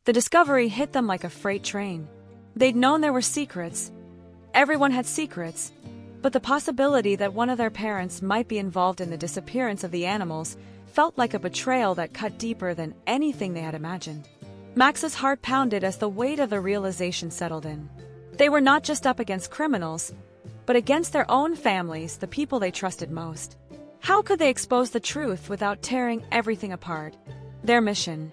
The discovery hit them like a freight train. They'd known there were secrets. Everyone had secrets. But the possibility that one of their parents might be involved in the disappearance of the animals felt like a betrayal that cut deeper than anything they had imagined. Max's heart pounded as the weight of the realization settled in. They were not just up against criminals, but against their own families, the people they trusted most. How could they expose the truth without tearing everything apart? Their mission,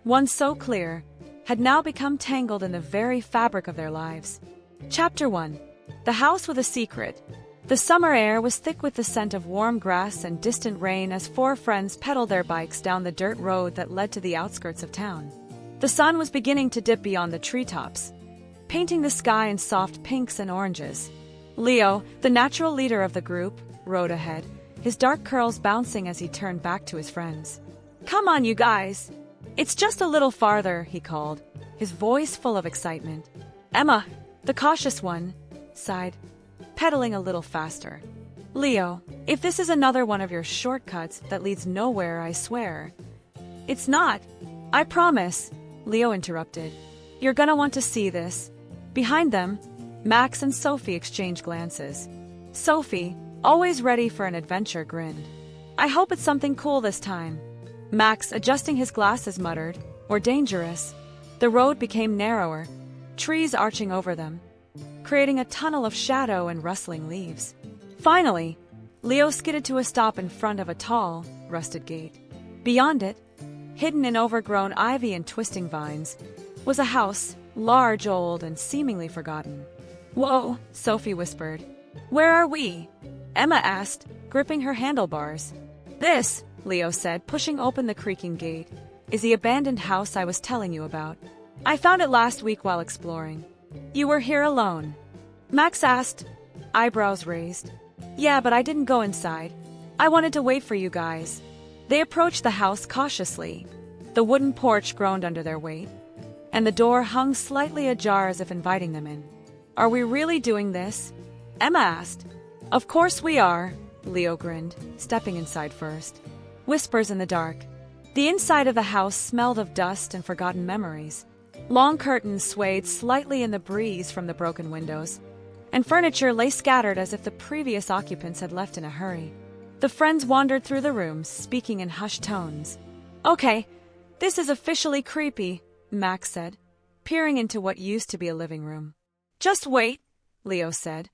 once so clear, had now become tangled in the very fabric of their lives. Chapter 1. The House with a Secret. The summer air was thick with the scent of warm grass and distant rain as four friends pedaled their bikes down the dirt road that led to the outskirts of town. The sun was beginning to dip beyond the treetops, painting the sky in soft pinks and oranges. Leo, the natural leader of the group, rode ahead, his dark curls bouncing as he turned back to his friends. "Come on, you guys! It's just a little farther," he called, his voice full of excitement. Emma, the cautious one, sighed, pedaling a little faster. "Leo, if this is another one of your shortcuts that leads nowhere, I swear." "It's not. I promise," Leo interrupted. "You're gonna want to see this." Behind them, Max and Sophie exchanged glances. Sophie, always ready for an adventure, grinned. "I hope it's something cool this time." Max, adjusting his glasses, muttered, "Or dangerous." The road became narrower, trees arching over them, creating a tunnel of shadow and rustling leaves. Finally, Leo skidded to a stop in front of a tall, rusted gate. Beyond it, hidden in overgrown ivy and twisting vines, was a house, large, old, and seemingly forgotten. "Whoa," Sophie whispered. "Where are we?" Emma asked, gripping her handlebars. "This," Leo said, pushing open the creaking gate, "is the abandoned house I was telling you about. I found it last week while exploring." "You were here alone?" Max asked, eyebrows raised. "Yeah, but I didn't go inside. I wanted to wait for you guys." They approached the house cautiously. The wooden porch groaned under their weight, and the door hung slightly ajar as if inviting them in. "Are we really doing this?" Emma asked. "Of course we are," Leo grinned, stepping inside first. Whispers in the dark. The inside of the house smelled of dust and forgotten memories. Long curtains swayed slightly in the breeze from the broken windows, and furniture lay scattered as if the previous occupants had left in a hurry. The friends wandered through the rooms, speaking in hushed tones. "Okay, this is officially creepy," Max said, peering into what used to be a living room. "Just wait," Leo said,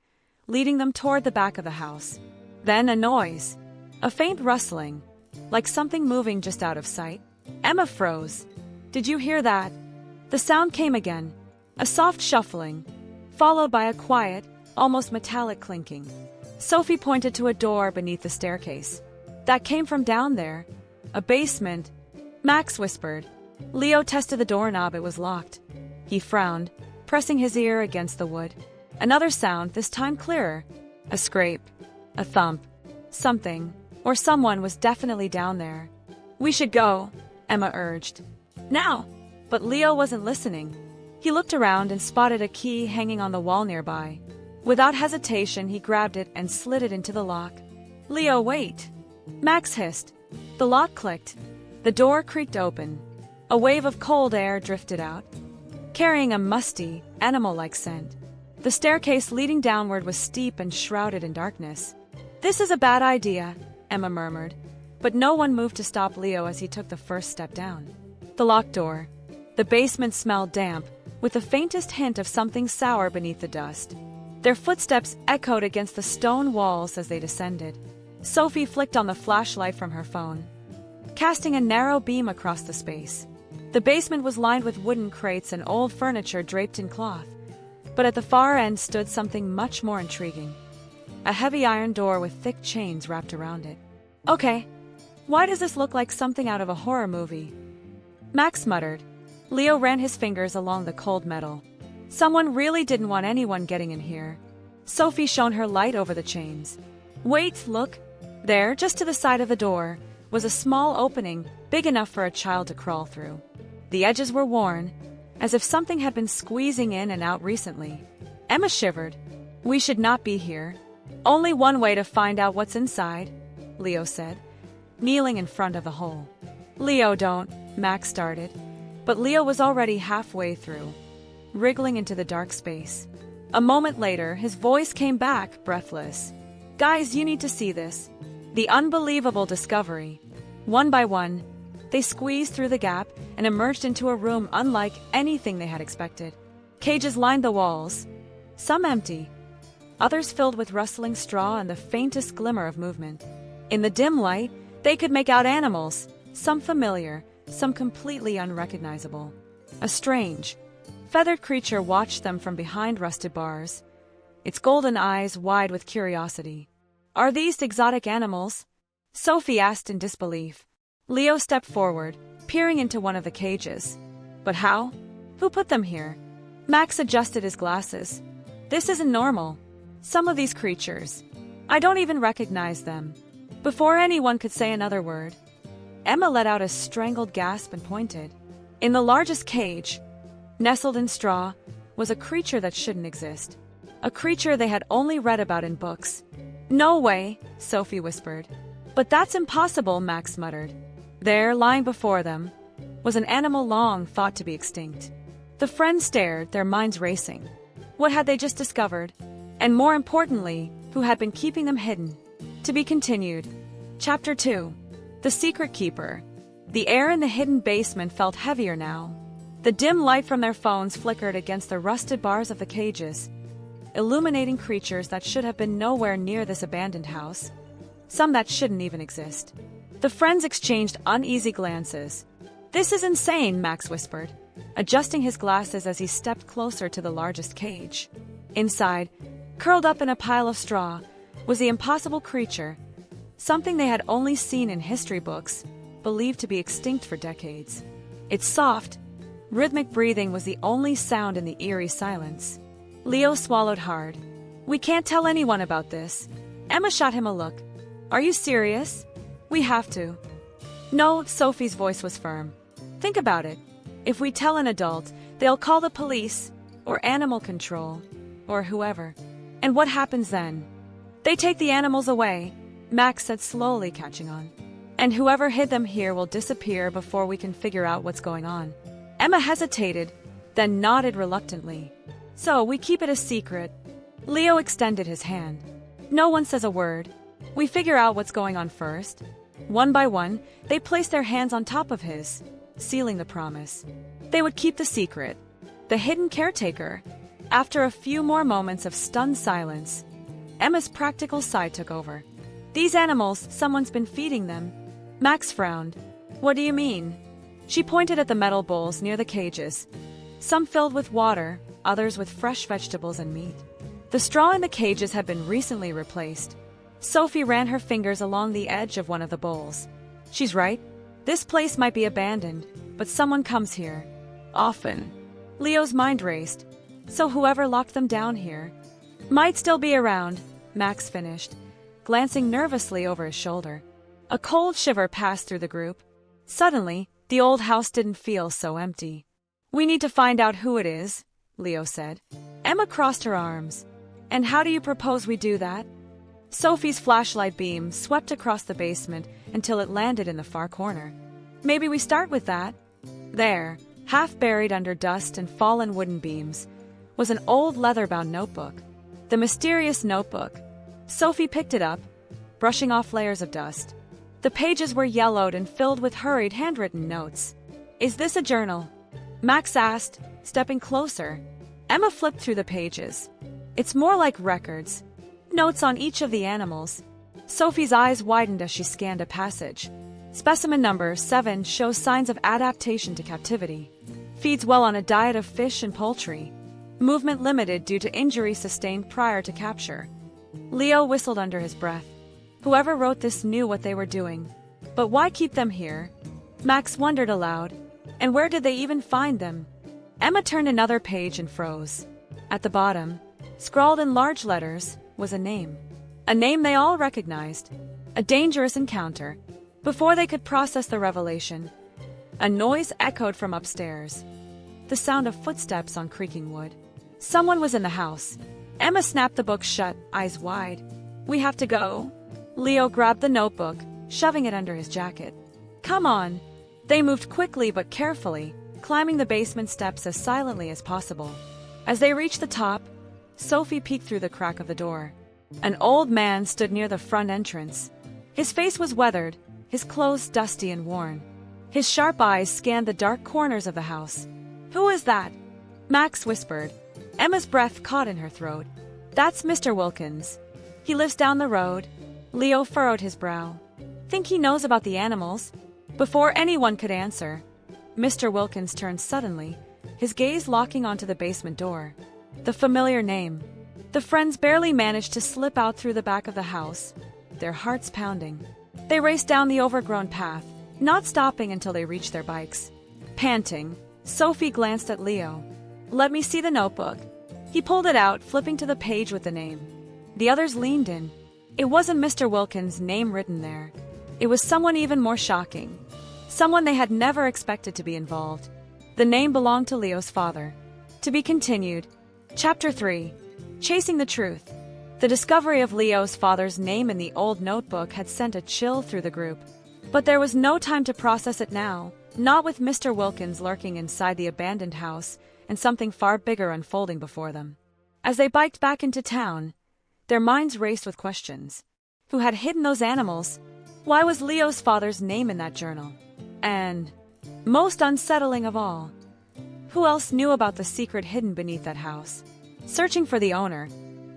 leading them toward the back of the house. Then a noise. A faint rustling, like something moving just out of sight. Emma froze. "Did you hear that?" The sound came again, a soft shuffling, followed by a quiet, almost metallic clinking. Sophie pointed to a door beneath the staircase. "That came from down there. A basement," Max whispered. Leo tested the doorknob. It was locked. He frowned, pressing his ear against the wood. Another sound, this time clearer. A scrape. A thump. Something, or someone, was definitely down there. "We should go," Emma urged. "Now!" But Leo wasn't listening. He looked around and spotted a key hanging on the wall nearby. Without hesitation, he grabbed it and slid it into the lock. "Leo, wait!" Max hissed. The lock clicked. The door creaked open. A wave of cold air drifted out, carrying a musty, animal-like scent. The staircase leading downward was steep and shrouded in darkness. "This is a bad idea," Emma murmured, but no one moved to stop Leo as he took the first step down. The locked door. The basement smelled damp, with the faintest hint of something sour beneath the dust. Their footsteps echoed against the stone walls as they descended. Sophie flicked on the flashlight from her phone, casting a narrow beam across the space. The basement was lined with wooden crates and old furniture draped in cloth, but at the far end stood something much more intriguing. A heavy iron door with thick chains wrapped around it. "Okay, why does this look like something out of a horror movie?" Max muttered. Leo ran his fingers along the cold metal. Someone really didn't want anyone getting in here. Sophie shone her light over the chains. "Wait, look!" There, just to the side of the door, was a small opening big enough for a child to crawl through. The edges were worn, as if something had been squeezing in and out recently. Emma shivered. "We should not be here." "Only one way to find out what's inside," Leo said, kneeling in front of the hole. "Leo, don't," Max started. but Leo was already halfway through, wriggling into the dark space. A moment later, his voice came back, breathless. "Guys, you need to see this. The unbelievable discovery." One by one, they squeezed through the gap and emerged into a room unlike anything they had expected. Cages lined the walls, some empty, others filled with rustling straw and the faintest glimmer of movement. In the dim light, they could make out animals, some familiar, some completely unrecognizable. A strange, feathered creature watched them from behind rusted bars, its golden eyes wide with curiosity. "Are these exotic animals?" Sophie asked in disbelief. Leo stepped forward, peering into one of the cages. "But how? Who put them here?" Max adjusted his glasses. "This isn't normal. Some of these creatures, I don't even recognize them." Before anyone could say another word, Emma let out a strangled gasp and pointed. In the largest cage, nestled in straw, was a creature that shouldn't exist. A creature they had only read about in books. "No way," Sophie whispered. "But that's impossible," Max muttered. There, lying before them, was an animal long thought to be extinct. The friends stared, their minds racing. What had they just discovered? And more importantly, who had been keeping them hidden? To be continued. Chapter 2. The Secret Keeper. The air in the hidden basement felt heavier now. The dim light from their phones flickered against the rusted bars of the cages, illuminating creatures that should have been nowhere near this abandoned house, some that shouldn't even exist. The friends exchanged uneasy glances. "This is insane," Max whispered, adjusting his glasses as he stepped closer to the largest cage. Inside, curled up in a pile of straw, was the impossible creature, something they had only seen in history books, believed to be extinct for decades. Its soft, rhythmic breathing was the only sound in the eerie silence. Leo swallowed hard. "We can't tell anyone about this." Emma shot him a look. "Are you serious? We have to." "No," Sophie's voice was firm. "Think about it. If we tell an adult, they'll call the police, or animal control, or whoever. And what happens then? They take the animals away," Max said slowly, catching on. "And whoever hid them here will disappear before we can figure out what's going on." Emma hesitated, then nodded reluctantly. "So we keep it a secret." Leo extended his hand. "No one says a word. We figure out what's going on first." One by one, they placed their hands on top of his, sealing the promise. They would keep the secret. The hidden caretaker. After a few more moments of stunned silence, Emma's practical side took over. "These animals, someone's been feeding them." Max frowned. "What do you mean?" She pointed at the metal bowls near the cages, some filled with water, others with fresh vegetables and meat. The straw in the cages had been recently replaced. Sophie ran her fingers along the edge of one of the bowls. "She's right. This place might be abandoned, but someone comes here. Often." Leo's mind raced. So whoever locked them down here might still be around, Max finished, glancing nervously over his shoulder. A cold shiver passed through the group. Suddenly, the old house didn't feel so empty. "We need to find out who it is," Leo said. Emma crossed her arms. "And how do you propose we do that?" Sophie's flashlight beam swept across the basement until it landed in the far corner. "Maybe we start with that." There, half buried under dust and fallen wooden beams, was an old leather-bound notebook. The mysterious notebook. Sophie picked it up, brushing off layers of dust. The pages were yellowed and filled with hurried handwritten notes. "Is this a journal?" Max asked, stepping closer. Emma flipped through the pages. "It's more like records. Notes on each of the animals." Sophie's eyes widened as she scanned a passage. Specimen number 7 shows signs of adaptation to captivity. Feeds well on a diet of fish and poultry. Movement limited due to injury sustained prior to capture. Leo whistled under his breath. Whoever wrote this knew what they were doing. But why keep them here? Max wondered aloud. And where did they even find them? Emma turned another page and froze. At the bottom, scrawled in large letters, was a name. A name they all recognized. A dangerous encounter. Before they could process the revelation, a noise echoed from upstairs. The sound of footsteps on creaking wood. Someone was in the house. Emma snapped the book shut, eyes wide. "We have to go." Leo grabbed the notebook, shoving it under his jacket. "Come on." They moved quickly but carefully, climbing the basement steps as silently as possible. As they reached the top, Sophie peeked through the crack of the door. An old man stood near the front entrance. His face was weathered, his clothes dusty and worn. His sharp eyes scanned the dark corners of the house. "Who is that?" Max whispered. Emma's breath caught in her throat. "That's Mr. Wilkins. He lives down the road." Leo furrowed his brow. "Think he knows about the animals?" Before anyone could answer, Mr. Wilkins turned suddenly, his gaze locking onto the basement door. The familiar name. The friends barely managed to slip out through the back of the house, their hearts pounding. They raced down the overgrown path, not stopping until they reached their bikes. Panting, Sophie glanced at Leo. "Let me see the notebook." He pulled it out, flipping to the page with the name. The others leaned in. It wasn't Mr. Wilkins' name written there. It was someone even more shocking. Someone they had never expected to be involved. The name belonged to Leo's father. To be continued. Chapter 3. Chasing the Truth. The discovery of Leo's father's name in the old notebook had sent a chill through the group. But there was no time to process it now, not with Mr. Wilkins lurking inside the abandoned house and something far bigger unfolding before them. As they biked back into town, their minds raced with questions. Who had hidden those animals? Why was Leo's father's name in that journal? And, most unsettling of all, who else knew about the secret hidden beneath that house? Searching for the owner.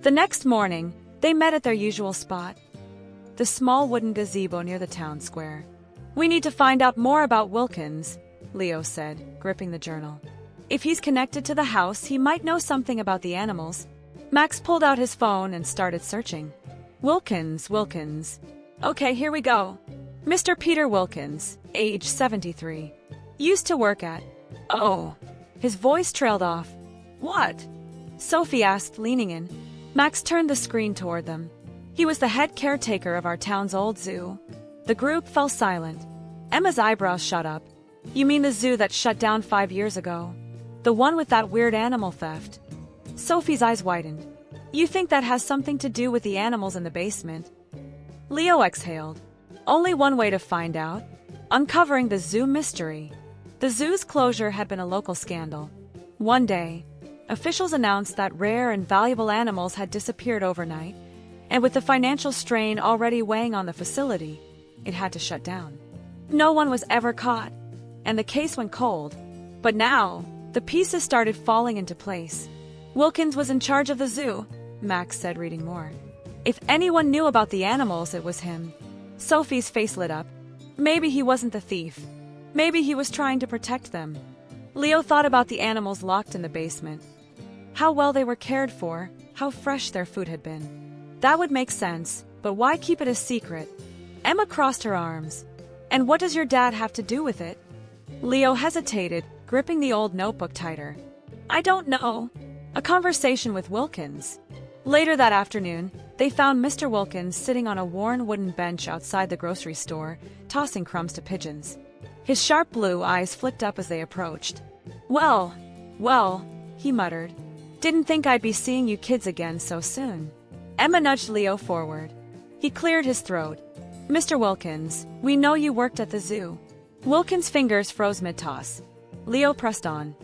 The next morning, they met at their usual spot. The small wooden gazebo near the town square. "We need to find out more about Wilkins," Leo said, gripping the journal. "If he's connected to the house, he might know something about the animals." Max pulled out his phone and started searching. Wilkins. Okay, here we go. Mr. Peter Wilkins, age 73. Used to work at... Oh. His voice trailed off. "What?" Sophie asked, leaning in. Max turned the screen toward them. "He was the head caretaker of our town's old zoo." The group fell silent. Emma's eyebrows shot up. "You mean the zoo that shut down 5 years ago? The one with that weird animal theft?" Sophie's eyes widened. "You think that has something to do with the animals in the basement?" Leo exhaled. "Only one way to find out. Uncovering the zoo mystery." The zoo's closure had been a local scandal. One day, officials announced that rare and valuable animals had disappeared overnight, and with the financial strain already weighing on the facility, it had to shut down. No one was ever caught, and the case went cold. But now, the pieces started falling into place. "Wilkins was in charge of the zoo," Max said, reading more. "If anyone knew about the animals, it was him." Sophie's face lit up. Maybe he wasn't the thief. Maybe he was trying to protect them. Leo thought about the animals locked in the basement. How well they were cared for, how fresh their food had been. That would make sense, but why keep it a secret? Emma crossed her arms. "And what does your dad have to do with it?" Leo hesitated, gripping the old notebook tighter. "I don't know." A conversation with Wilkins. Later that afternoon, they found Mr. Wilkins sitting on a worn wooden bench outside the grocery store, tossing crumbs to pigeons. His sharp blue eyes flicked up as they approached. Well, he muttered. "Didn't think I'd be seeing you kids again so soon." Emma nudged Leo forward. He cleared his throat. "Mr. Wilkins, we know you worked at the zoo." Wilkins' fingers froze mid-toss. Leo pressed on.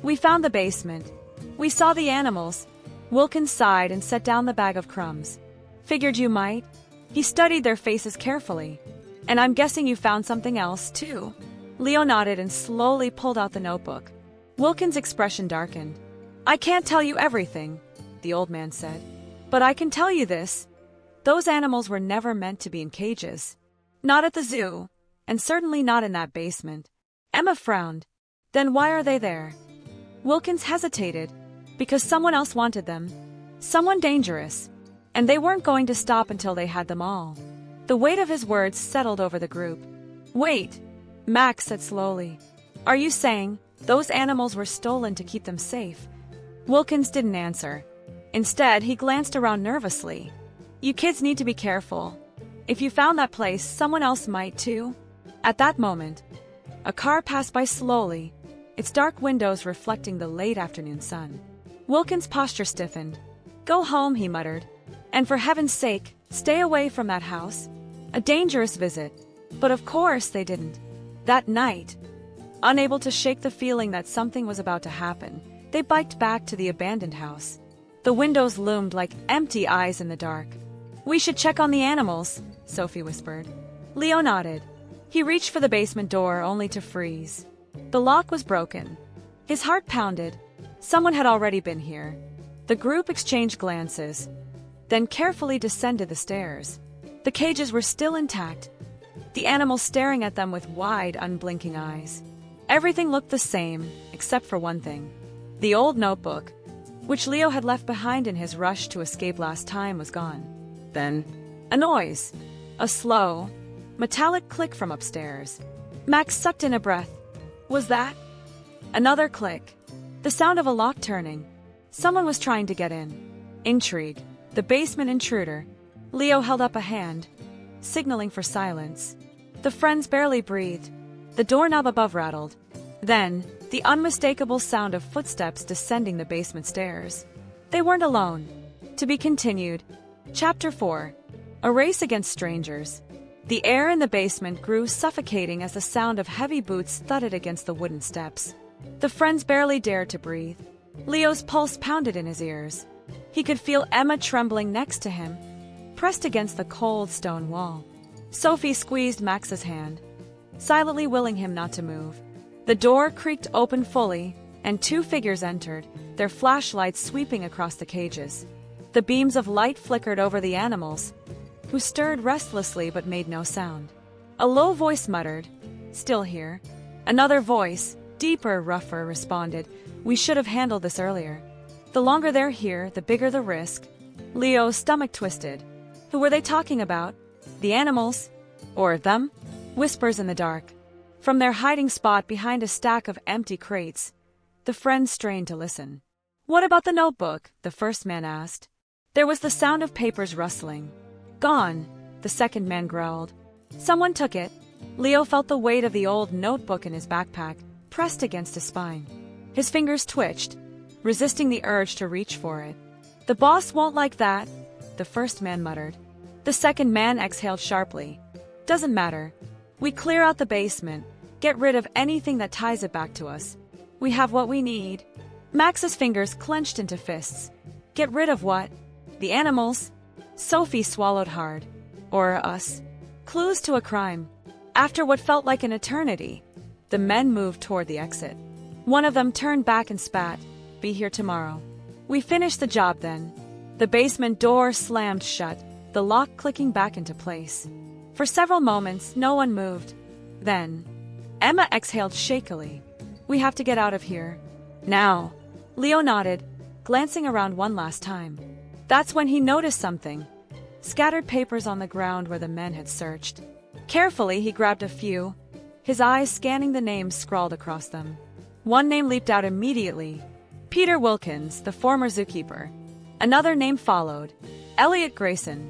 "We found the basement. We saw the animals." Wilkins sighed and set down the bag of crumbs. "Figured you might." He studied their faces carefully. "And I'm guessing you found something else, too." Leo nodded and slowly pulled out the notebook. Wilkins' expression darkened. "I can't tell you everything," the old man said. "But I can tell you this. Those animals were never meant to be in cages. Not at the zoo, and certainly not in that basement." Emma frowned. "Then why are they there?" Wilkins hesitated. "Because someone else wanted them. Someone dangerous. And they weren't going to stop until they had them all." The weight of his words settled over the group. "Wait," Max said slowly. "Are you saying those animals were stolen to keep them safe?" Wilkins didn't answer. Instead, he glanced around nervously. "You kids need to be careful. If you found that place, someone else might too." At that moment, a car passed by slowly, its dark windows reflecting the late afternoon sun. Wilkins' posture stiffened. "Go home," he muttered. "And for heaven's sake, stay away from that house. A dangerous visit." But of course they didn't. That night. Unable to shake the feeling that something was about to happen, they biked back to the abandoned house. The windows loomed like empty eyes in the dark. "We should check on the animals," Sophie whispered. Leo nodded. He reached for the basement door only to freeze. The lock was broken. His heart pounded. Someone had already been here. The group exchanged glances, then carefully descended the stairs. The cages were still intact, the animals staring at them with wide, unblinking eyes. Everything looked the same, except for one thing. The old notebook, which Leo had left behind in his rush to escape last time, was gone. Then, a noise. A slow, metallic click from upstairs. Max sucked in a breath. Was that? Another click. The sound of a lock turning. Someone was trying to get in. Intrigue. The basement intruder. Leo held up a hand, signaling for silence. The friends barely breathed. The doorknob above rattled. Then, the unmistakable sound of footsteps descending the basement stairs. They weren't alone. To be continued. Chapter 4. A race against strangers. The air in the basement grew suffocating as the sound of heavy boots thudded against the wooden steps. The friends barely dared to breathe. Leo's pulse pounded in his ears. He could feel Emma trembling next to him, pressed against the cold stone wall. Sophie squeezed Max's hand, silently willing him not to move. The door creaked open fully, and two figures entered, their flashlights sweeping across the cages. The beams of light flickered over the animals, who stirred restlessly but made no sound. A low voice muttered, "Still here." Another voice, deeper, rougher, responded, "We should have handled this earlier." The longer they're here, the bigger the risk. Leo's stomach twisted. Who were they talking about? The animals? Or them? Whispers in the dark. From their hiding spot behind a stack of empty crates, the friends strained to listen. "What about the notebook?" the first man asked. There was the sound of papers rustling. "Gone," the second man growled. "Someone took it." Leo felt the weight of the old notebook in his backpack, pressed against his spine. His fingers twitched, resisting the urge to reach for it. "The boss won't like that," the first man muttered. The second man exhaled sharply. "Doesn't matter. We clear out the basement, get rid of anything that ties it back to us. We have what we need." Max's fingers clenched into fists. "Get rid of what?" "The animals." Sophie swallowed hard. "Or us." Clues to a crime. After what felt like an eternity, the men moved toward the exit. One of them turned back and spat, "Be here tomorrow." "We finished the job then." The basement door slammed shut, the lock clicking back into place. For several moments, no one moved. Then, Emma exhaled shakily. "We have to get out of here. Now." Leo nodded, glancing around one last time. That's when he noticed something. Scattered papers on the ground where the men had searched. Carefully, he grabbed a few, his eyes scanning the names scrawled across them. One name leaped out immediately. Peter Wilkins, the former zookeeper. Another name followed. Elliot Grayson.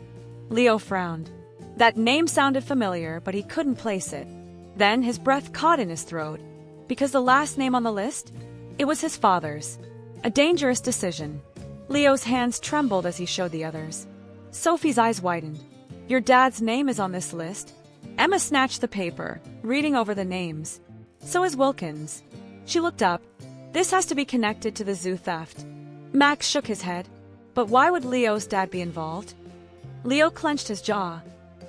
Leo frowned. That name sounded familiar, but he couldn't place it. Then his breath caught in his throat. Because the last name on the list? It was his father's. A dangerous decision. Leo's hands trembled as he showed the others. Sophie's eyes widened. "Your dad's name is on this list." Emma snatched the paper, reading over the names. "So is Wilkins." She looked up. "This has to be connected to the zoo theft." Max shook his head. "But why would Leo's dad be involved?" Leo clenched his jaw.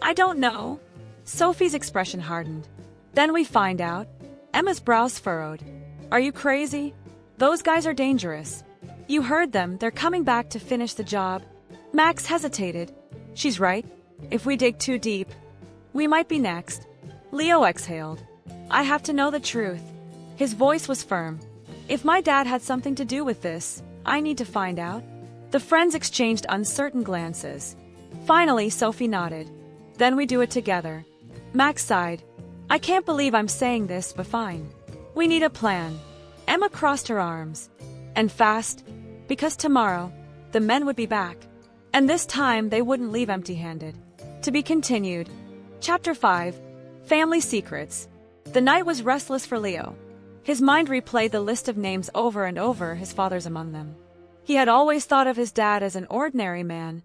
"I don't know." Sophie's expression hardened. "Then we find out." Emma's brows furrowed. "Are you crazy? Those guys are dangerous." "You heard them, they're coming back to finish the job." Max hesitated. "She's right. If we dig too deep, we might be next." Leo exhaled. "I have to know the truth." His voice was firm. "If my dad had something to do with this, I need to find out." The friends exchanged uncertain glances. Finally, Sophie nodded. "Then we do it together." Max sighed. "I can't believe I'm saying this, but fine. We need a plan." Emma crossed her arms. "And fast. Because tomorrow, the men would be back. And this time, they wouldn't leave empty-handed." To be continued. Chapter 5. Family Secrets. The night was restless for Leo. His mind replayed the list of names over and over, his father's among them. He had always thought of his dad as an ordinary man,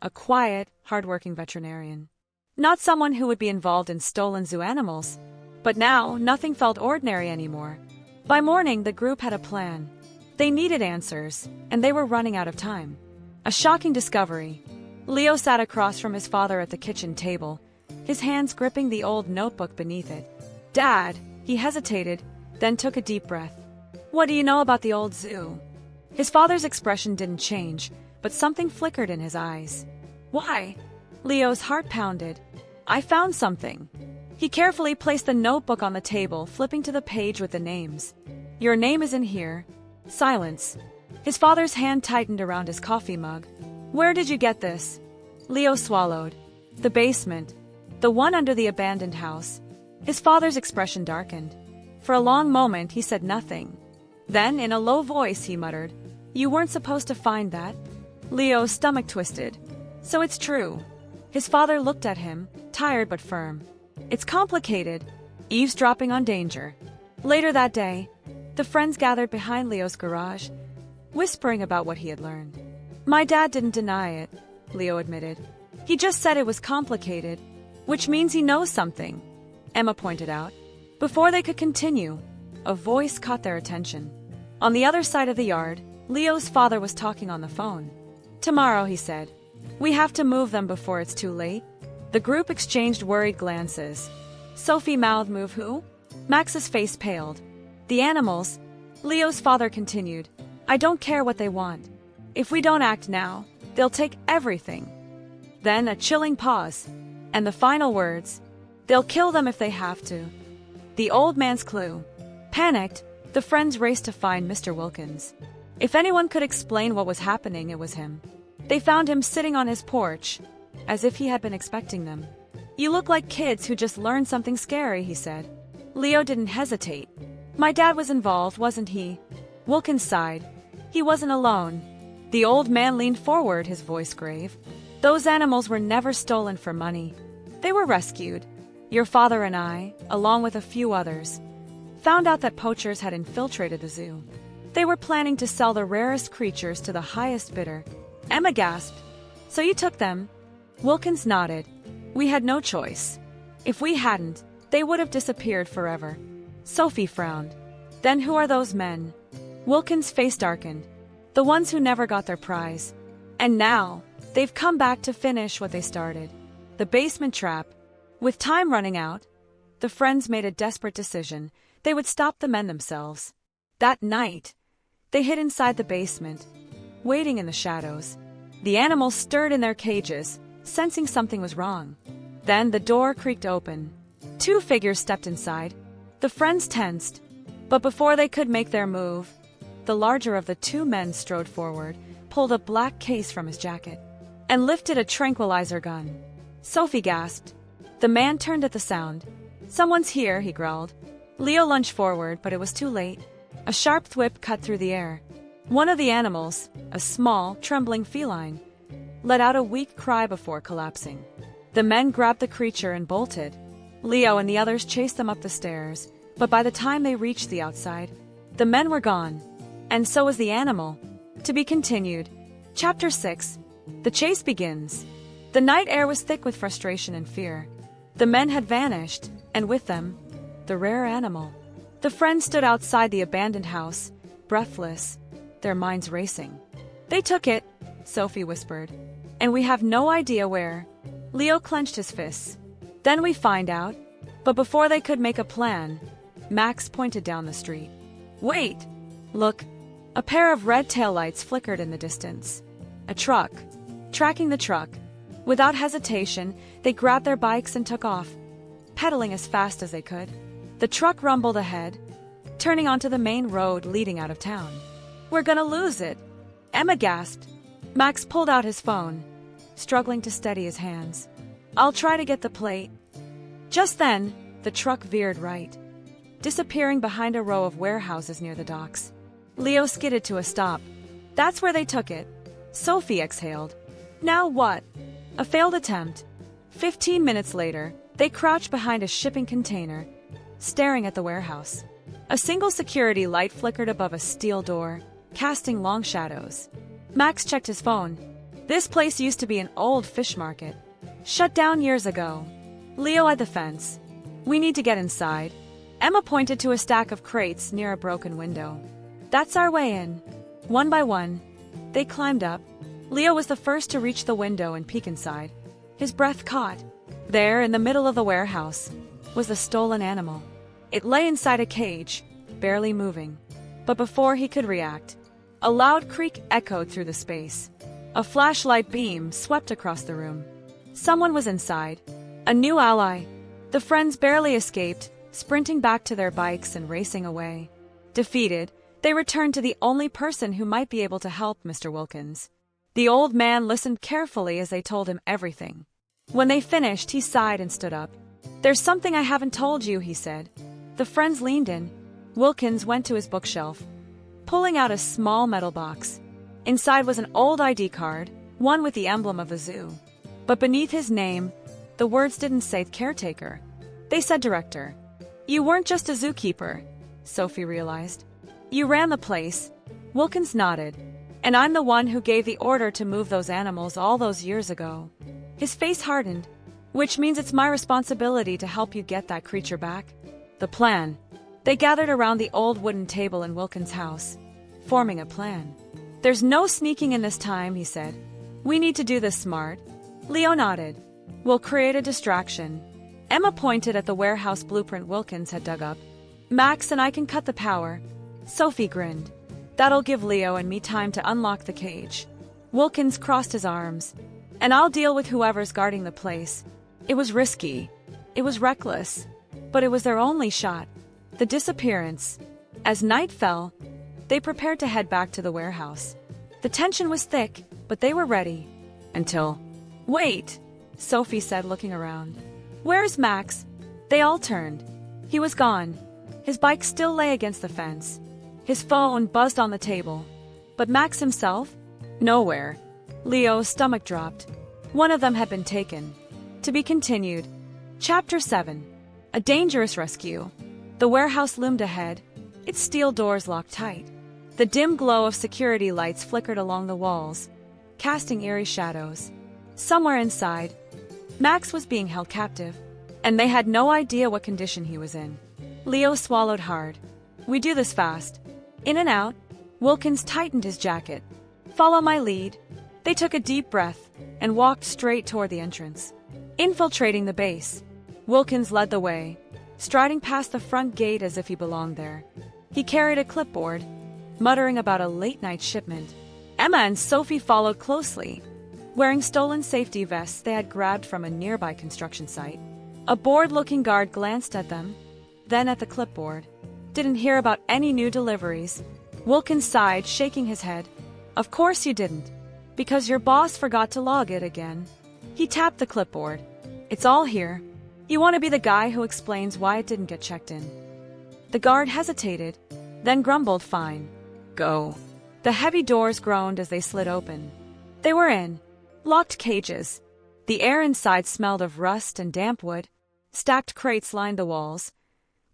a quiet, hard-working veterinarian. Not someone who would be involved in stolen zoo animals. But now, nothing felt ordinary anymore. By morning, the group had a plan. They needed answers, and they were running out of time. A shocking discovery. Leo sat across from his father at the kitchen table, his hands gripping the old notebook beneath it. "Dad," he hesitated, then took a deep breath. "What do you know about the old zoo?" His father's expression didn't change, but something flickered in his eyes. "Why?" Leo's heart pounded. "I found something." He carefully placed the notebook on the table, flipping to the page with the names. "Your name is in here." Silence. His father's hand tightened around his coffee mug. "Where did you get this?" Leo swallowed. "The basement. The one under the abandoned house." His father's expression darkened. For a long moment, he said nothing. Then, in a low voice, he muttered, "You weren't supposed to find that." Leo's stomach twisted. "So it's true." His father looked at him, tired but firm. "It's complicated. Eavesdropping on danger." Later that day, the friends gathered behind Leo's garage, whispering about what he had learned. "My dad didn't deny it," Leo admitted. "He just said it was complicated, which means he knows something," Emma pointed out. Before they could continue, a voice caught their attention. On the other side of the yard, Leo's father was talking on the phone. "Tomorrow," he said. "We have to move them before it's too late." The group exchanged worried glances. Sophie mouthed, "Move who?" Max's face paled. "The animals." Leo's father continued, "I don't care what they want. If we don't act now, they'll take everything." Then a chilling pause, and the final words, "They'll kill them if they have to." The old man's clue. Panicked, the friends raced to find Mr. Wilkins. If anyone could explain what was happening, it was him. They found him sitting on his porch, as if he had been expecting them. "You look like kids who just learned something scary," he said. Leo didn't hesitate. "My dad was involved, wasn't he?" Wilkins sighed. "He wasn't alone." The old man leaned forward, his voice grave. "Those animals were never stolen for money. They were rescued. Your father and I, along with a few others, found out that poachers had infiltrated the zoo. They were planning to sell the rarest creatures to the highest bidder." Emma gasped. "So you took them?" Wilkins nodded. "We had no choice. If we hadn't, they would have disappeared forever." Sophie frowned. "Then who are those men?" Wilkins' face darkened. "The ones who never got their prize. And now, they've come back to finish what they started. The basement trap." With time running out, the friends made a desperate decision. They would stop the men themselves. That night, they hid inside the basement, waiting in the shadows. The animals stirred in their cages, sensing something was wrong. Then the door creaked open. Two figures stepped inside. The friends tensed, but before they could make their move, the larger of the two men strode forward, pulled a black case from his jacket, and lifted a tranquilizer gun. Sophie gasped. The man turned at the sound. "Someone's here," he growled. Leo lunged forward, but it was too late. A sharp thwip cut through the air. One of the animals, a small, trembling feline, let out a weak cry before collapsing. The men grabbed the creature and bolted. Leo and the others chased them up the stairs, but by the time they reached the outside, the men were gone. And so was the animal. To be continued. Chapter 6. The chase begins. The night air was thick with frustration and fear. The men had vanished, and with them, the rare animal. The friends stood outside the abandoned house, breathless, their minds racing. "They took it," Sophie whispered. "And we have no idea where." Leo clenched his fists. "Then we find out." But before they could make a plan, Max pointed down the street. "Wait! Look!" A pair of red taillights flickered in the distance. A truck. Tracking the truck. Without hesitation, they grabbed their bikes and took off, pedaling as fast as they could. The truck rumbled ahead, turning onto the main road leading out of town. "We're gonna lose it," Emma gasped. Max pulled out his phone, struggling to steady his hands. "I'll try to get the plate." Just then, the truck veered right, disappearing behind a row of warehouses near the docks. Leo skidded to a stop. "That's where they took it." Sophie exhaled. "Now what?" A failed attempt. 15 minutes later, they crouched behind a shipping container, staring at the warehouse. A single security light flickered above a steel door, casting long shadows. Max checked his phone. This place used to be an old fish market, shut down years ago. Leo eyed the fence. We need to get inside. Emma pointed to a stack of crates near a broken window. That's our way in. One by one, they climbed up. Leo was the first to reach the window and peek inside. His breath caught. There, in the middle of the warehouse, was the stolen animal. It lay inside a cage, barely moving. But before he could react, a loud creak echoed through the space. A flashlight beam swept across the room. Someone was inside. A new ally. The friends barely escaped, sprinting back to their bikes and racing away. Defeated, they returned to the only person who might be able to help Mr. Wilkins. The old man listened carefully as they told him everything. When they finished, he sighed and stood up. "There's something I haven't told you," he said. The friends leaned in. Wilkins went to his bookshelf, pulling out a small metal box. Inside was an old ID card, one with the emblem of the zoo. But beneath his name, the words didn't say caretaker. They said director. "You weren't just a zookeeper," Sophie realized. "You ran the place." Wilkins nodded. "And I'm the one who gave the order to move those animals all those years ago." His face hardened. "Which means it's my responsibility to help you get that creature back." The plan. They gathered around the old wooden table in Wilkins' house, forming a plan. "There's no sneaking in this time," he said. "We need to do this smart." Leo nodded. "We'll create a distraction." Emma pointed at the warehouse blueprint Wilkins had dug up. "Max and I can cut the power." Sophie grinned. "That'll give Leo and me time to unlock the cage." Wilkins crossed his arms. "And I'll deal with whoever's guarding the place." It was risky. It was reckless. But it was their only shot. The disappearance. As night fell, they prepared to head back to the warehouse. The tension was thick, but they were ready. Until... "Wait," Sophie said, looking around. "Where's Max?" They all turned. He was gone. His bike still lay against the fence. His phone buzzed on the table. But Max himself? Nowhere. Leo's stomach dropped. One of them had been taken. To be continued. Chapter 7. A dangerous rescue. The warehouse loomed ahead, its steel doors locked tight. The dim glow of security lights flickered along the walls, casting eerie shadows. Somewhere inside, Max was being held captive, and they had no idea what condition he was in. Leo swallowed hard. "We do this fast." In and out, Wilkins tightened his jacket. "Follow my lead." They took a deep breath and walked straight toward the entrance. Infiltrating the base, Wilkins led the way, striding past the front gate as if he belonged there. He carried a clipboard, muttering about a late-night shipment. Emma and Sophie followed closely, wearing stolen safety vests they had grabbed from a nearby construction site. A bored-looking guard glanced at them, then at the clipboard. "Didn't hear about any new deliveries." Wilkins sighed, shaking his head. "Of course you didn't. Because your boss forgot to log it again." He tapped the clipboard. "It's all here. You want to be the guy who explains why it didn't get checked in." The guard hesitated, then grumbled, "Fine. Go." The heavy doors groaned as they slid open. They were in. Locked cages. The air inside smelled of rust and damp wood. Stacked crates lined the walls.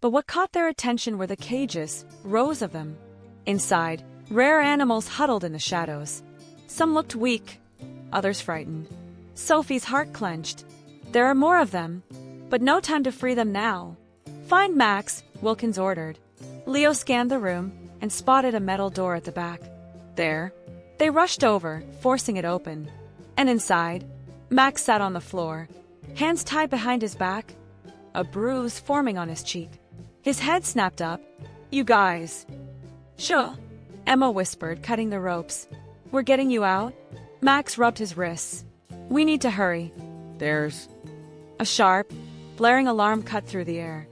But what caught their attention were the cages, rows of them. Inside, rare animals huddled in the shadows. Some looked weak, others frightened. Sophie's heart clenched. There are more of them, but no time to free them now. "Find Max," Wilkins ordered. Leo scanned the room and spotted a metal door at the back. There, they rushed over, forcing it open. And inside, Max sat on the floor, hands tied behind his back, a bruise forming on his cheek. His head snapped up. "You guys." "Sure," Emma whispered, cutting the ropes. "We're getting you out." Max rubbed his wrists. "We need to hurry." There's... A sharp, blaring alarm cut through the air.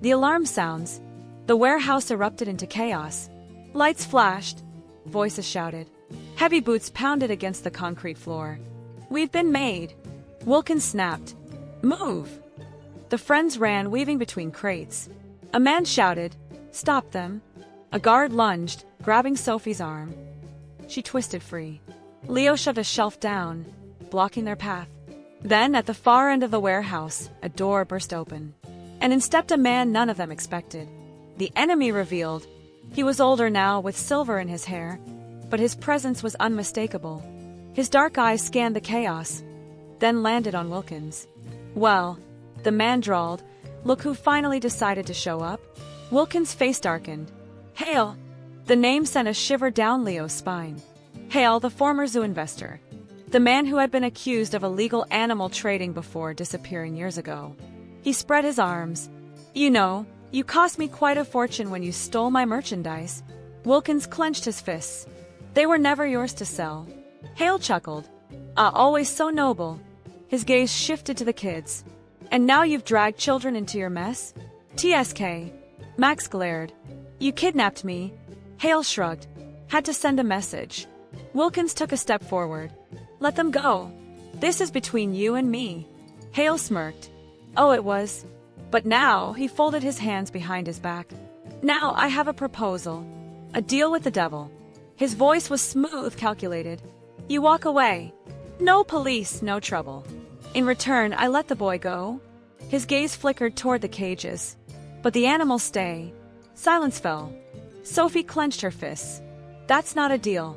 The alarm sounds. The warehouse erupted into chaos. Lights flashed. Voices shouted. Heavy boots pounded against the concrete floor. "We've been made." Wilkins snapped. "Move!" The friends ran, weaving between crates. A man shouted, "Stop them." A guard lunged, grabbing Sophie's arm. She twisted free. Leo shoved a shelf down, blocking their path. Then, at the far end of the warehouse, a door burst open. And in stepped a man none of them expected. The enemy revealed. He was older now, with silver in his hair, but his presence was unmistakable. His dark eyes scanned the chaos, then landed on Wilkins. "Well," the man drawled, Look who finally decided to show up. Wilkins' face darkened. Hale! The name sent a shiver down Leo's spine. Hale, the former zoo investor. The man who had been accused of illegal animal trading before disappearing years ago. He spread his arms. You know, you cost me quite a fortune when you stole my merchandise. Wilkins clenched his fists. They were never yours to sell. Hale chuckled. Always so noble. His gaze shifted to the kids. And now you've dragged children into your mess? TSK. Max glared. You kidnapped me. Hale shrugged. Had to send a message. Wilkins took a step forward. Let them go. This is between you and me. Hale smirked. Oh, it was. But now, he folded his hands behind his back. Now I have a proposal. A deal with the devil. His voice was smooth, calculated. You walk away. No police, no trouble. In return, I let the boy go. His gaze flickered toward the cages. But the animals stay. Silence fell. Sophie clenched her fists. That's not a deal.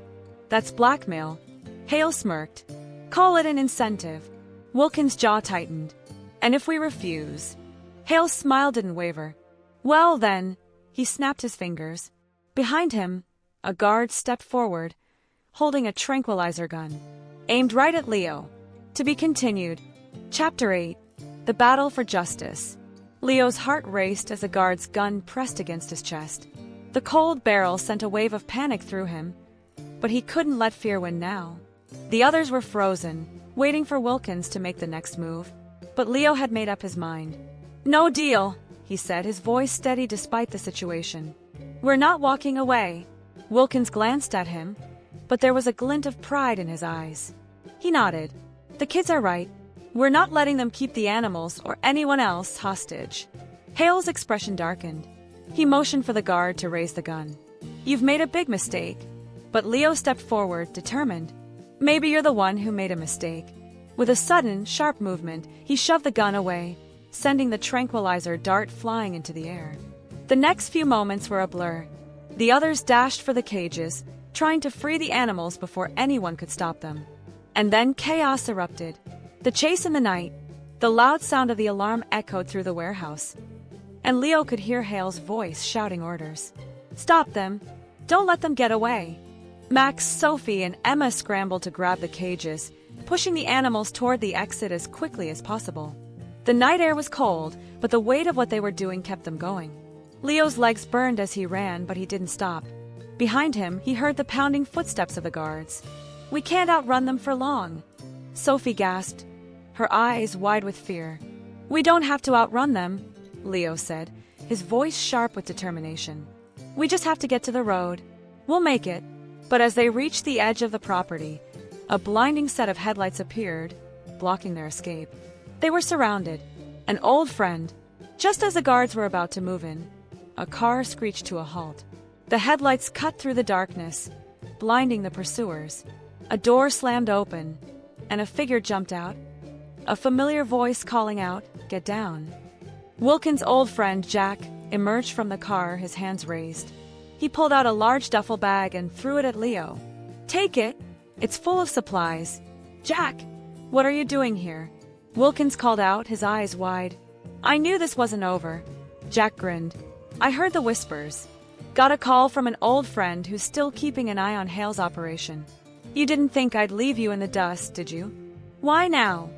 That's blackmail. Hale smirked. Call it an incentive. Wilkins' jaw tightened. And if we refuse? Hale's smile didn't waver. Well then, he snapped his fingers. Behind him, a guard stepped forward, holding a tranquilizer gun, aimed right at Leo. To be continued. Chapter 8. The Battle for Justice. Leo's heart raced as the guard's gun pressed against his chest. The cold barrel sent a wave of panic through him, but he couldn't let fear win now. The others were frozen, waiting for Wilkins to make the next move. But Leo had made up his mind. No deal, he said, his voice steady despite the situation. We're not walking away. Wilkins glanced at him, but there was a glint of pride in his eyes. He nodded. The kids are right. We're not letting them keep the animals or anyone else hostage. Hale's expression darkened. He motioned for the guard to raise the gun. You've made a big mistake. But Leo stepped forward, determined. Maybe you're the one who made a mistake. With a sudden, sharp movement, he shoved the gun away, sending the tranquilizer dart flying into the air. The next few moments were a blur. The others dashed for the cages, trying to free the animals before anyone could stop them. And then chaos erupted. The chase in the night. The loud sound of the alarm echoed through the warehouse. And Leo could hear Hale's voice shouting orders. Stop them. Don't let them get away. Max, Sophie, and Emma scrambled to grab the cages, pushing the animals toward the exit as quickly as possible. The night air was cold, but the weight of what they were doing kept them going. Leo's legs burned as he ran, but he didn't stop. Behind him, he heard the pounding footsteps of the guards. We can't outrun them for long. Sophie gasped, her eyes wide with fear. We don't have to outrun them, Leo said, his voice sharp with determination. We just have to get to the road. We'll make it. But as they reached the edge of the property, a blinding set of headlights appeared, blocking their escape. They were surrounded. An old friend. Just as the guards were about to move in, a car screeched to a halt. The headlights cut through the darkness, blinding the pursuers. A door slammed open, and a figure jumped out. A familiar voice calling out, "Get down." Wilkins' old friend, Jack, emerged from the car, his hands raised. He pulled out a large duffel bag and threw it at Leo. Take it. It's full of supplies. Jack, what are you doing here? Wilkins called out, his eyes wide. I knew this wasn't over. Jack grinned. I heard the whispers. Got a call from an old friend who's still keeping an eye on Hale's operation. You didn't think I'd leave you in the dust, did you? Why now?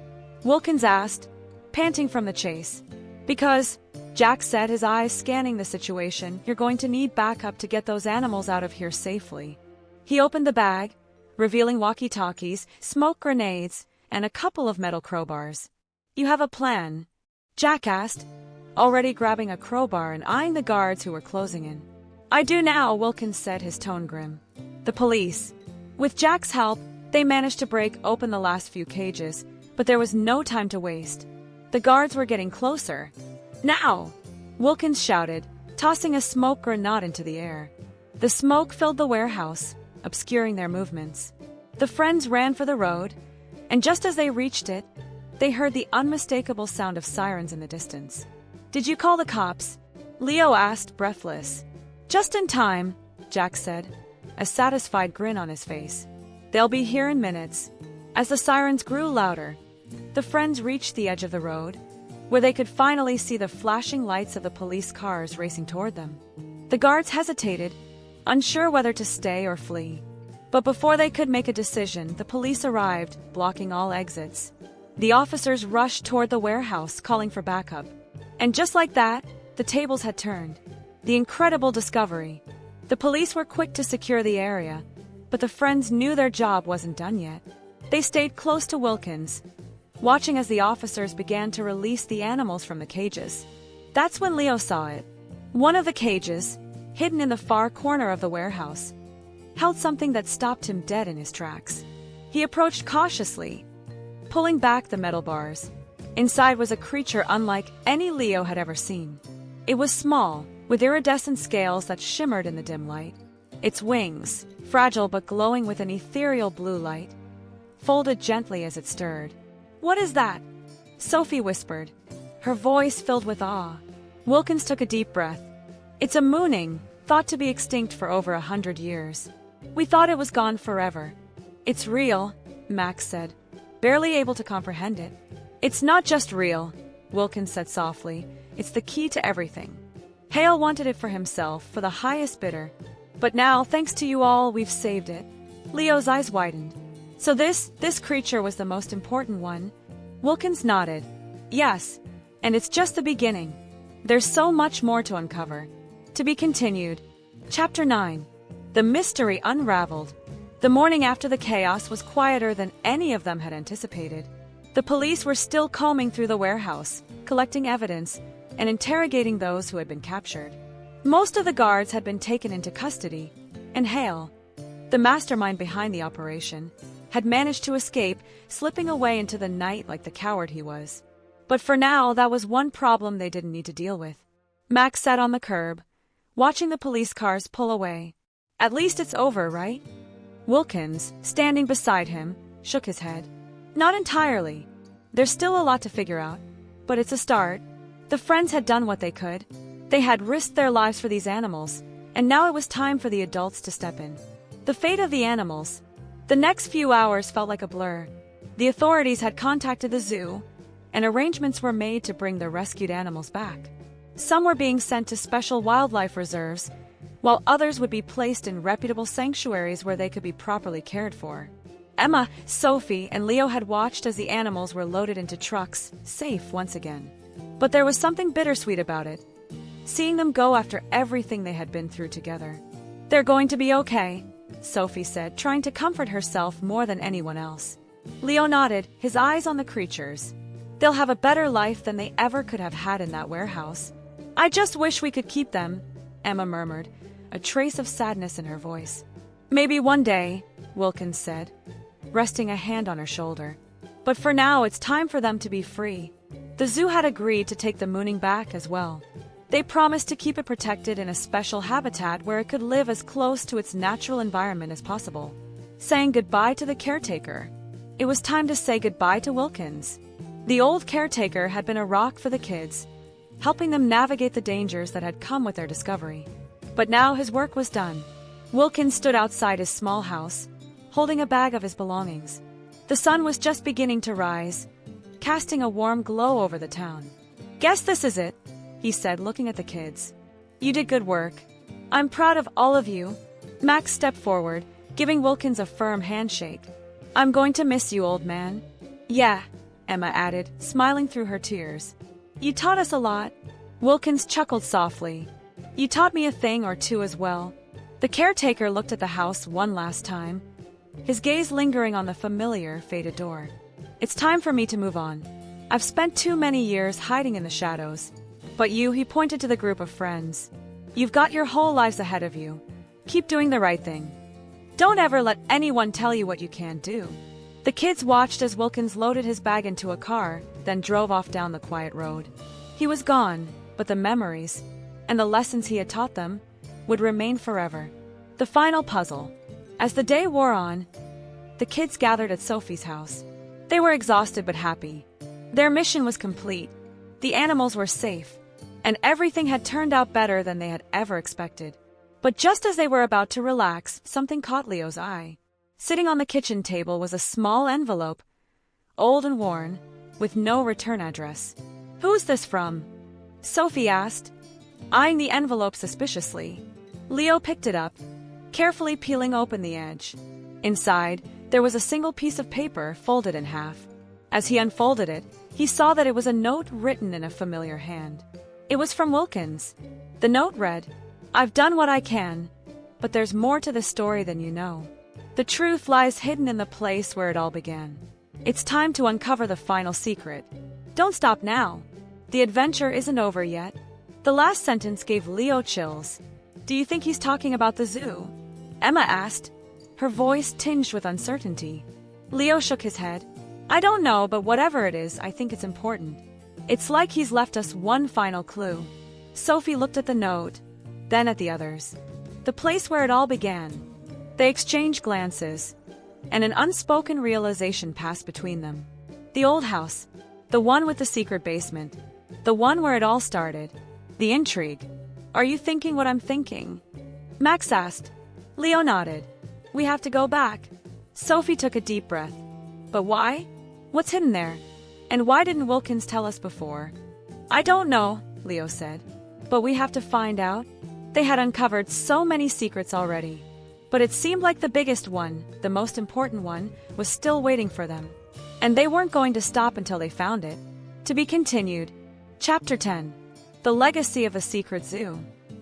Wilkins asked, panting from the chase. Because, Jack said, his eyes scanning the situation, you're going to need backup to get those animals out of here safely. He opened the bag, revealing walkie-talkies, smoke grenades, and a couple of metal crowbars. You have a plan? Jack asked, already grabbing a crowbar and eyeing the guards who were closing in. I do now, Wilkins said, his tone grim. The police. With Jack's help, they managed to break open the last few cages, but there was no time to waste. The guards were getting closer. Now! Wilkins shouted, tossing a smoke grenade into the air. The smoke filled the warehouse, obscuring their movements. The friends ran for the road, and just as they reached it, they heard the unmistakable sound of sirens in the distance. Did you call the cops? Leo asked, breathless. Just in time, Jack said, a satisfied grin on his face. They'll be here in minutes. As the sirens grew louder, the friends reached the edge of the road. where they could finally see the flashing lights of the police cars racing toward them. The guards hesitated, unsure whether to stay or flee. But before they could make a decision, the police arrived, blocking all exits. The officers rushed toward the warehouse, calling for backup. And just like that, the tables had turned. The incredible discovery. The police were quick to secure the area, but the friends knew their job wasn't done yet. They stayed close to Wilkins, watching as the officers began to release the animals from the cages. That's when Leo saw it. One of the cages, hidden in the far corner of the warehouse, held something that stopped him dead in his tracks. He approached cautiously, pulling back the metal bars. Inside was a creature unlike any Leo had ever seen. It was small, with iridescent scales that shimmered in the dim light. Its wings, fragile but glowing with an ethereal blue light, folded gently as it stirred. "What is that?" Sophie whispered, her voice filled with awe. Wilkins took a deep breath. "It's a mooning, thought to be extinct for over 100 years. We thought it was gone forever." "It's real," Max said, barely able to comprehend it. "It's not just real," Wilkins said softly. "It's the key to everything. Hale wanted it for himself, for the highest bidder. But now, thanks to you all, we've saved it." Leo's eyes widened. "So this creature was the most important one?" Wilkins nodded. "Yes, and it's just the beginning. There's so much more to uncover." To be continued. Chapter 9. The Mystery Unraveled. The morning after the chaos was quieter than any of them had anticipated. The police were still combing through the warehouse, collecting evidence, and interrogating those who had been captured. Most of the guards had been taken into custody, and Hale, the mastermind behind the operation, had managed to escape, slipping away into the night like the coward he was. But for now, that was one problem they didn't need to deal with. Max sat on the curb, watching the police cars pull away. "At least it's over, right?" Wilkins, standing beside him, shook his head. "Not entirely. There's still a lot to figure out, but it's a start." The friends had done what they could. They had risked their lives for these animals, and now it was time for the adults to step in. The fate of the animals. The next few hours felt like a blur. The authorities had contacted the zoo, and arrangements were made to bring the rescued animals back. Some were being sent to special wildlife reserves, while others would be placed in reputable sanctuaries where they could be properly cared for. Emma, Sophie, and Leo had watched as the animals were loaded into trucks, safe once again. But there was something bittersweet about it, seeing them go after everything they had been through together. "They're going to be okay," Sophie said, trying to comfort herself more than anyone else. Leo nodded, his eyes on the creatures. "They'll have a better life than they ever could have had in that warehouse. I just wish we could keep them," Emma murmured, a trace of sadness in her voice. "Maybe one day," Wilkins said, resting a hand on her shoulder. "But for now, it's time for them to be free." The zoo had agreed to take the mooning back as well. They promised to keep it protected in a special habitat where it could live as close to its natural environment as possible. Saying goodbye to the caretaker. It was time to say goodbye to Wilkins. The old caretaker had been a rock for the kids, helping them navigate the dangers that had come with their discovery. But now his work was done. Wilkins stood outside his small house, holding a bag of his belongings. The sun was just beginning to rise, casting a warm glow over the town. "Guess this is it," he said, looking at the kids. "You did good work. I'm proud of all of you." Max stepped forward, giving Wilkins a firm handshake. "I'm going to miss you, old man." "Yeah," Emma added, smiling through her tears. "You taught us a lot." Wilkins chuckled softly. "You taught me a thing or two as well." The caretaker looked at the house one last time, his gaze lingering on the familiar, faded door. "It's time for me to move on. I've spent too many years hiding in the shadows. But you," he pointed to the group of friends, "you've got your whole lives ahead of you. Keep doing the right thing. Don't ever let anyone tell you what you can't do." The kids watched as Wilkins loaded his bag into a car, then drove off down the quiet road. He was gone, but the memories, and the lessons he had taught them, would remain forever. The final puzzle. As the day wore on, the kids gathered at Sophie's house. They were exhausted but happy. Their mission was complete. The animals were safe, and everything had turned out better than they had ever expected. But just as they were about to relax, something caught Leo's eye. Sitting on the kitchen table was a small envelope, old and worn, with no return address. Who's this from? Sophie asked, eyeing the envelope suspiciously. Leo picked it up, carefully peeling open the edge. Inside, there was a single piece of paper folded in half. As he unfolded it, he saw that it was a note written in a familiar hand. It was from Wilkins. The note read, "I've done what I can, but there's more to the story than you know. The truth lies hidden in the place where it all began. It's time to uncover the final secret. Don't stop now. The adventure isn't over yet." The last sentence gave Leo chills. "Do you think he's talking about the zoo?" Emma asked, her voice tinged with uncertainty. Leo shook his head. "I don't know, but whatever it is, I think it's important. It's like he's left us one final clue." Sophie looked at the note, then at the others. The place where it all began. They exchanged glances, and an unspoken realization passed between them. The old house, the one with the secret basement, the one where it all started. The intrigue. "Are you thinking what I'm thinking?" Max asked. Leo nodded. "We have to go back." Sophie took a deep breath. "But why? What's hidden there? And why didn't Wilkins tell us before?" "I don't know," Leo said. "But we have to find out." They had uncovered so many secrets already. But it seemed like the biggest one, the most important one, was still waiting for them. And they weren't going to stop until they found it. To be continued. Chapter 10. The Legacy of a Secret Zoo.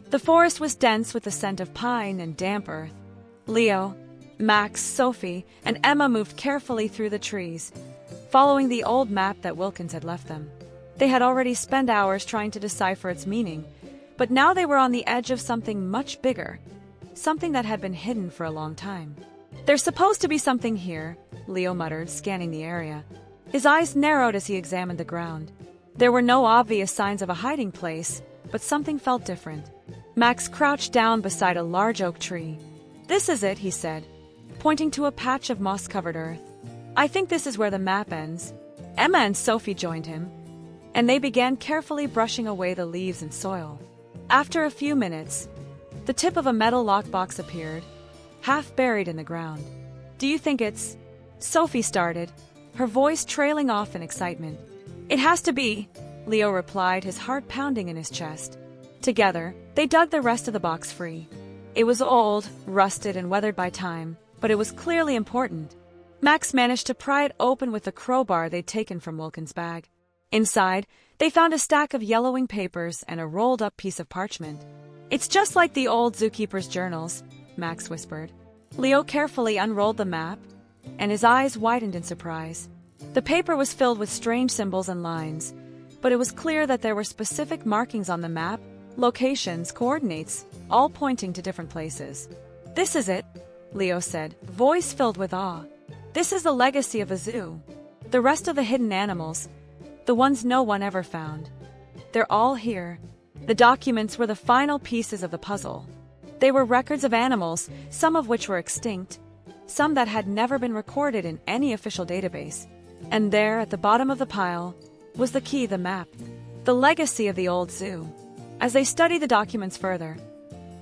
The forest was dense with the scent of pine and damp earth. Leo, Max, Sophie, and Emma moved carefully through the trees, following the old map that Wilkins had left them. They had already spent hours trying to decipher its meaning, but now they were on the edge of something much bigger, something that had been hidden for a long time. "There's supposed to be something here," Leo muttered, scanning the area. His eyes narrowed as he examined the ground. There were no obvious signs of a hiding place, but something felt different. Max crouched down beside a large oak tree. "This is it," he said, pointing to a patch of moss-covered earth. "I think this is where the map ends." Emma and Sophie joined him, and they began carefully brushing away the leaves and soil. After a few minutes, the tip of a metal lockbox appeared, half buried in the ground. "Do you think it's—" Sophie started, her voice trailing off in excitement. "It has to be," Leo replied, his heart pounding in his chest. Together, they dug the rest of the box free. It was old, rusted, and weathered by time, but it was clearly important. Max managed to pry it open with the crowbar they'd taken from Wilkins' bag. Inside, they found a stack of yellowing papers and a rolled-up piece of parchment. "It's just like the old zookeeper's journals," Max whispered. Leo carefully unrolled the map, and his eyes widened in surprise. The paper was filled with strange symbols and lines, but it was clear that there were specific markings on the map, locations, coordinates, all pointing to different places. "This is it," Leo said, voice filled with awe. "This is the legacy of a zoo. The rest of the hidden animals, the ones no one ever found. They're all here." The documents were the final pieces of the puzzle. They were records of animals, some of which were extinct, some that had never been recorded in any official database. And there, at the bottom of the pile, was the key, the map, the legacy of the old zoo. As they studied the documents further,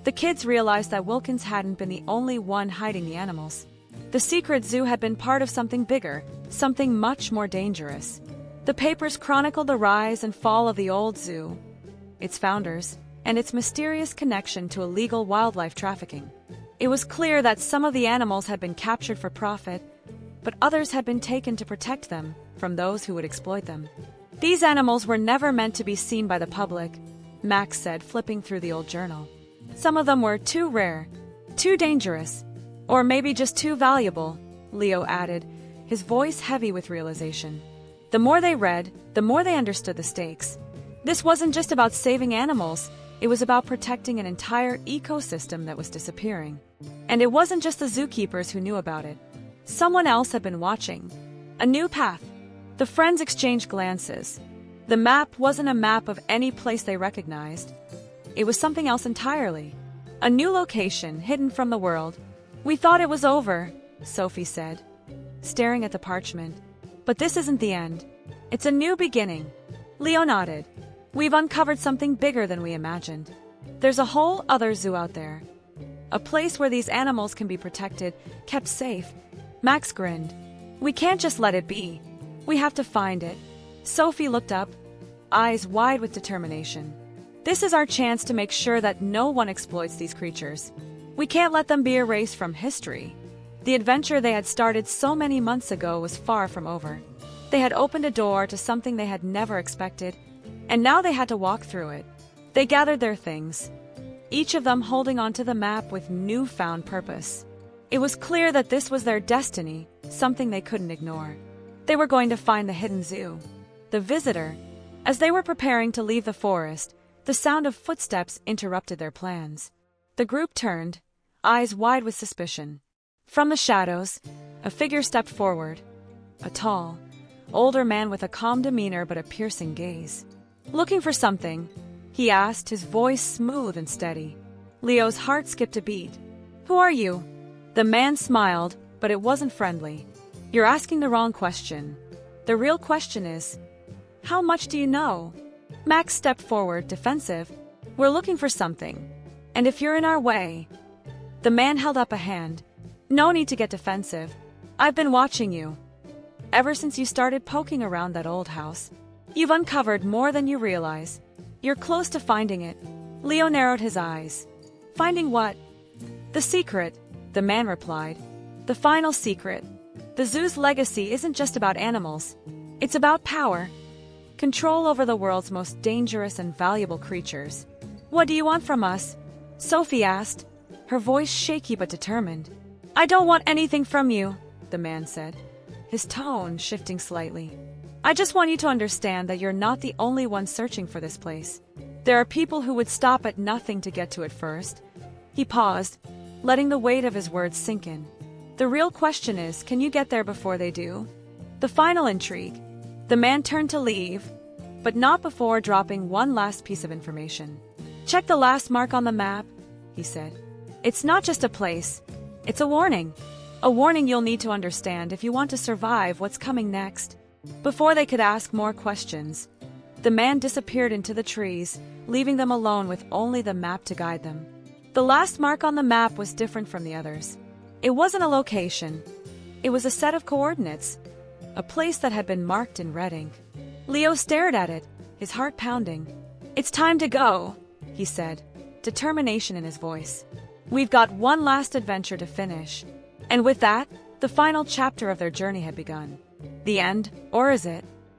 the kids realized that Wilkins hadn't been the only one hiding the animals. The secret zoo had been part of something bigger, something much more dangerous. The papers chronicled the rise and fall of the old zoo, its founders, and its mysterious connection to illegal wildlife trafficking. It was clear that some of the animals had been captured for profit, but others had been taken to protect them from those who would exploit them. "These animals were never meant to be seen by the public," Max said, flipping through the old journal. "Some of them were too rare, too dangerous, or maybe just too valuable," Leo added, his voice heavy with realization. The more they read, the more they understood the stakes. This wasn't just about saving animals, it was about protecting an entire ecosystem that was disappearing. And it wasn't just the zookeepers who knew about it. Someone else had been watching. A new path. The friends exchanged glances. The map wasn't a map of any place they recognized. It was something else entirely. A new location, hidden from the world. "We thought it was over," Sophie said, staring at the parchment. "But this isn't the end. It's a new beginning." Leo nodded. "We've uncovered something bigger than we imagined. There's a whole other zoo out there. A place where these animals can be protected, kept safe." Max grinned. "We can't just let it be. We have to find it." Sophie looked up, eyes wide with determination. "This is our chance to make sure that no one exploits these creatures. We can't let them be erased from history." The adventure they had started so many months ago was far from over. They had opened a door to something they had never expected, and now they had to walk through it. They gathered their things, each of them holding onto the map with newfound purpose. It was clear that this was their destiny, something they couldn't ignore. They were going to find the hidden zoo, the visitor. As they were preparing to leave the forest, the sound of footsteps interrupted their plans. The group turned, eyes wide with suspicion. From the shadows, a figure stepped forward, a tall, older man with a calm demeanor but a piercing gaze. "Looking for something?" he asked, his voice smooth and steady. Leo's heart skipped a beat. "Who are you?" The man smiled, but it wasn't friendly. "You're asking the wrong question. The real question is, how much do you know?" Max stepped forward, defensive. "We're looking for something, and if you're in our way..." The man held up a hand. "No need to get defensive. I've been watching you. Ever since you started poking around that old house. You've uncovered more than you realize. You're close to finding it." Leo narrowed his eyes. "Finding what?" "The secret," the man replied. "The final secret. The zoo's legacy isn't just about animals. It's about power. Control over the world's most dangerous and valuable creatures." "What do you want from us?" Sophie asked, her voice shaky but determined. "I don't want anything from you," the man said, his tone shifting slightly. "I just want you to understand that you're not the only one searching for this place. There are people who would stop at nothing to get to it first." He paused, letting the weight of his words sink in. "The real question is, can you get there before they do?" The final intrigue. The man turned to leave, but not before dropping one last piece of information. "Check the last mark on the map," he said. "It's not just a place. It's a warning. A warning you'll need to understand if you want to survive what's coming next." Before they could ask more questions, the man disappeared into the trees, leaving them alone with only the map to guide them. The last mark on the map was different from the others. It wasn't a location. It was a set of coordinates, a place that had been marked in red ink. Leo stared at it, his heart pounding. "It's time to go," he said, determination in his voice. "We've got one last adventure to finish." And with that, the final chapter of their journey had begun. The end, or is it?